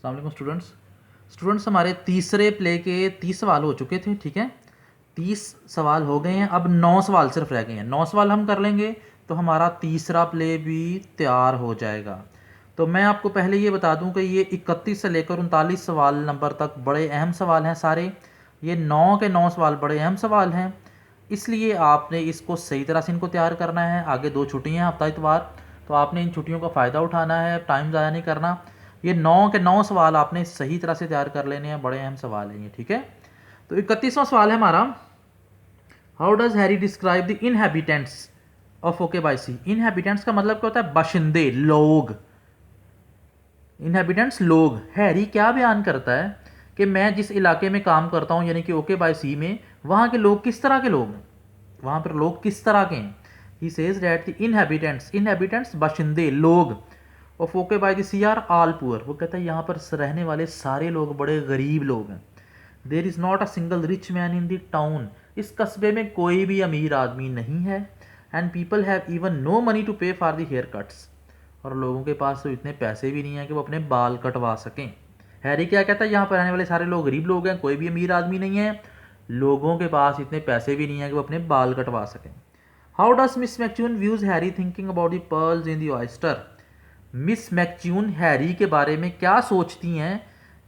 अस्सलाम वालेकुम स्टूडेंट्स हमारे तीसरे प्ले के 30 सवाल हो चुके थे। ठीक है, 30 सवाल हो गए हैं, अब 9 सवाल सिर्फ रह गए हैं। 9 सवाल हम कर लेंगे तो हमारा तीसरा प्ले भी तैयार हो जाएगा। तो मैं आपको पहले ये बता दूं कि ये 31 से लेकर 39 सवाल नंबर तक बड़े अहम सवाल हैं सारे। ये 9 के 9 सवाल बड़े अहम सवाल हैं, इसलिए आपने इसको सही तरह से इनको तैयार करना है। आगे 2 छुट्टियाँ हैं, हफ्ता इतवार, तो आपने इन छुट्टियों का फ़ायदा उठाना है, टाइम ज़ाया नहीं करना। ये 9 के 9 सवाल आपने सही तरह से तैयार कर लेने हैं, बड़े अहम सवाल हैं ये। ठीक है, तो 31वां सवाल है हमारा, how does Harry describe the inhabitants of okay by Sea. Inhabitants का मतलब क्या होता है? बाशिंदे, लोग। इनहैबिटेंट्स लोग। हैरी क्या बयान करता है कि मैं जिस इलाके में काम करता हूँ यानी कि ओके बाय सी में, वहाँ के लोग किस तरह के लोग हैं, वहाँ पर लोग किस तरह के हैं। He says that the inhabitants बाशिंदे, लोग of okay by the sea are all poor. वो कहता है यहाँ पर रहने वाले सारे लोग बड़े गरीब लोग हैं। There is not a single rich man in the town. इस कस्बे में कोई भी अमीर आदमी नहीं है। And people have even no money to pay for the haircuts. और लोगों के पास तो इतने पैसे भी नहीं हैं कि वो अपने बाल कटवा सकें। हैरी क्या कहता है? यहाँ पर रहने वाले सारे लोग गरीब लोग हैं, कोई भी अमीर आदमी नहीं है, लोगों के पास इतने पैसे भी नहीं हैं कि वो अपने बाल कटवा सकें। How does Miss McChune views Harry thinking about the pearls in the oyster. Miss McChune Harry के बारे में क्या सोचती हैं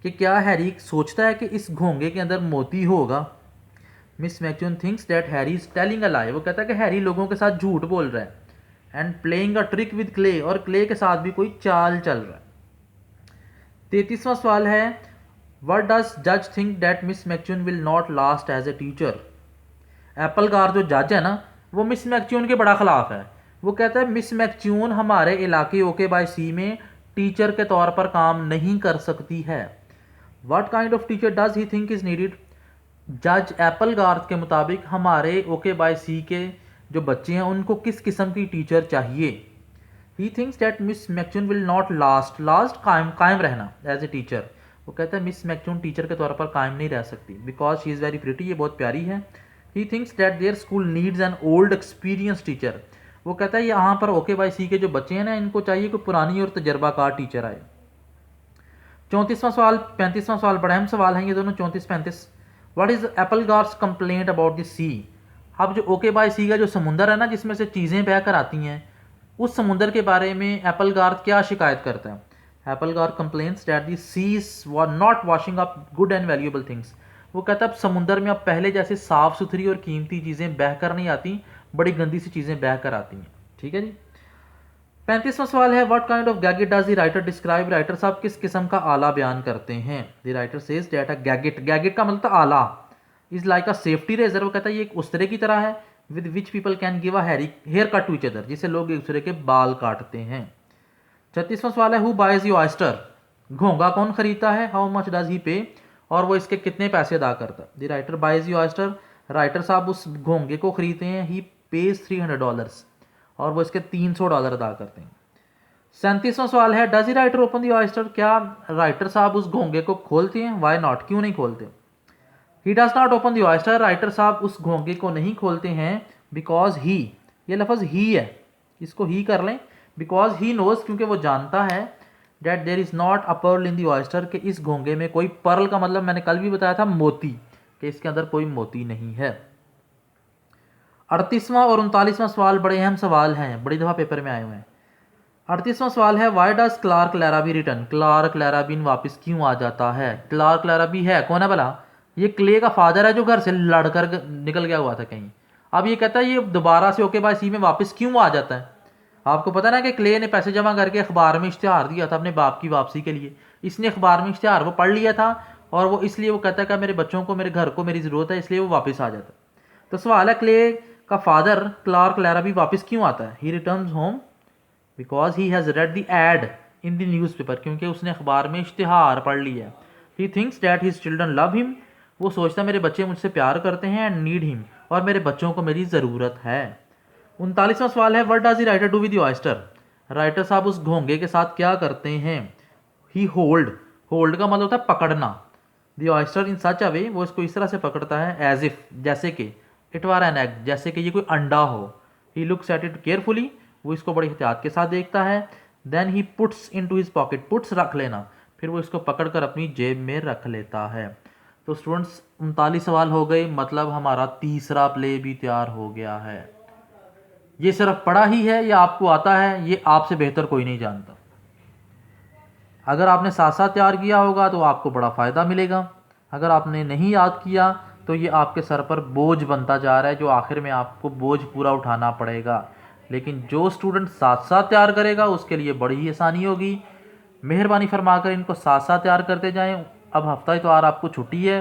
कि क्या हैरी सोचता है कि इस घोंगे के अंदर मोती होगा। Miss McChune thinks that Harry is telling a lie. वो कहता है कि हैरी लोगों के साथ झूठ बोल रहा है। And playing a trick with clay, और क्ले के साथ भी कोई चाल चल रहा है। 33वां सवाल है, व्हाट डज जज think that Miss McChune will not last as a teacher. Applegarth जो जज है ना, वो मिस मैक्चून के बड़ा खिलाफ है। वो कहता है मिस मैक्चून हमारे इलाके ओके बाय सी में टीचर के तौर पर काम नहीं कर सकती है। What kind of teacher does he think is needed. जज एप्पलगार्थ के मुताबिक हमारे ओके बाय सी के जो बच्चे हैं उनको किस किस्म की टीचर चाहिए। He thinks that Miss McChune will not last कायम रहना एज ए टीचर। वो कहता है मिस मैक्चून टीचर के तौर पर कायम नहीं रह सकती, because she is very pretty, ये बहुत प्यारी है। He thinks that their school needs an old experience teacher. वो कहता है यहाँ पर ओके बाय सी के जो बच्चे हैं ना, इनको चाहिए कोई पुरानी और तजर्बाकार टीचर आए। 34वां सवाल 35वां सवाल बड़ा अहम सवाल हैं ये दोनों, 34-35। What is Applegarth complaint about the sea. अब जो ओके बाय सी का जो समुंदर है ना, जिसमें से चीज़ें बह कर आती हैं, उस समुंदर के बारे में एप्पलगार्थ क्या शिकायत करता है। Applegarth complains that the seas were not washing up good and valuable things. वो कहता है अब समुंदर में अब पहले जैसे साफ़ सुथरी और कीमती चीज़ें बह कर नहीं आती, बड़ी गंदी सी चीज़ें बह कर आती हैं। ठीक है जी। 35वां सवाल है, what kind of gadget does the writer describe. Writer साहब किस किस्म का आला बयान करते हैं। The writer says that a gadget का मतलब आला is like a safety razor. वो कहता है ये एक उस तरह की तरह है with which people can give a haircut to each other, जिससे लोग एक दूसरे के बाल काटते हैं। 36वां सवाल है, हु बाइज यू ऑयस्टर। घोंगा कौन खरीदता है। हाउ मच डज ही पे, और वो इसके कितने पैसे अदा करता है। The writer buys you oyster. Writer साहब उस घोंगे को खरीदते हैं। ही पेज $300, और वो इसके $300 अदा करते हैं। 37वां सवाल है, does he writer open the oyster. क्या राइटर साहब उस घोंगे को खोलते हैं। वाई नॉट, क्यों नहीं खोलते। He does not open the oyster. Writer साहब उस घोंगे को नहीं खोलते हैं बिकॉज ही, ये लफ्ज़ ही है, इसको ही कर लें। बिकॉज ही नोज, क्योंकि वो जानता है, that there is not a pearl in the oyster, कि इस घोंगे में कोई पर्ल का मतलब मैंने कल भी बताया था मोती, कि इसके अंदर कोई मोती नहीं है। 38वां और 39वां सवाल बड़े अहम सवाल हैं, बड़ी दफ़ा पेपर में आए हुए हैं। 38वां सवाल है, why does Clark Larrabee return. Clark Larrabee वापस क्यों आ जाता है। क्लार्क लैराबी है कौन है भला। ये क्ले का फादर है जो घर से लड़कर निकल गया हुआ था कहीं। अब ये कहता है ये दोबारा से ओके बाय सी में वापस क्यों आ जाता है। आपको पता ना कि क्ले ने पैसे जमा करके अखबार में इश्तिहार दिया था अपने बाप की वापसी के लिए। इसने अखबार में इश्तिहार वो पढ़ लिया था, और वो इसलिए वो कहता है कि मेरे बच्चों को, मेरे घर को मेरी ज़रूरत है, इसलिए वो वापस आ जाता है। तो सवाल है, क्ले का फादर क्लार्क लैराबी वापस क्यों आता है। He returns home because he has read the ad in the newspaper, क्योंकि उसने अखबार में इश्तिहार पढ़ लिया है। He thinks that his children love him. वो सोचता है मेरे बच्चे मुझसे प्यार करते हैं। एंड नीड हिम, और मेरे बच्चों को मेरी ज़रूरत है। 39वां सवाल है, what does the writer do with the oyster. Writer साहब उस घोंगे के साथ क्या करते हैं। ही होल्ड का मतलब होता है पकड़ना। द ऑयस्टर इन सच अ वे, वो इसको इस तरह से पकड़ता है, एज इफ, जैसे कि, इट वार एन एग, जैसे कि ये कोई अंडा हो। He looks at it carefully, वो इसको बड़ी एहतियात के साथ देखता है। Then he puts into his pocket, puts रख लेना, फिर वो इसको पकड़ कर अपनी जेब में रख लेता है। तो स्टूडेंट्स 39 सवाल हो गए, मतलब हमारा तीसरा प्ले भी तैयार हो गया है। ये सिर्फ पढ़ा ही है या आपको आता है, ये आपसे बेहतर कोई नहीं जानता। अगर आपने साथ साथ तैयार किया होगा तो आपको बड़ा फ़ायदा मिलेगा। अगर आपने नहीं याद किया तो ये आपके सर पर बोझ बनता जा रहा है, जो आखिर में आपको बोझ पूरा उठाना पड़ेगा। लेकिन जो स्टूडेंट साथ साथ तैयार करेगा उसके लिए बड़ी ही आसानी होगी। मेहरबानी फरमाकर इनको साथ साथ तैयार करते जाएं। अब हफ्ता इतवार आपको छुट्टी है,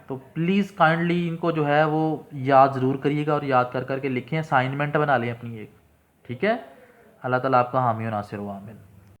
तो प्लीज़ काइंडली इनको जो है वो याद ज़रूर करिएगा और याद कर करके लिखें, असाइनमेंट बना लें अपनी एक। ठीक है। अल्लाह ताला आपका हामी और नासिर व आमीन।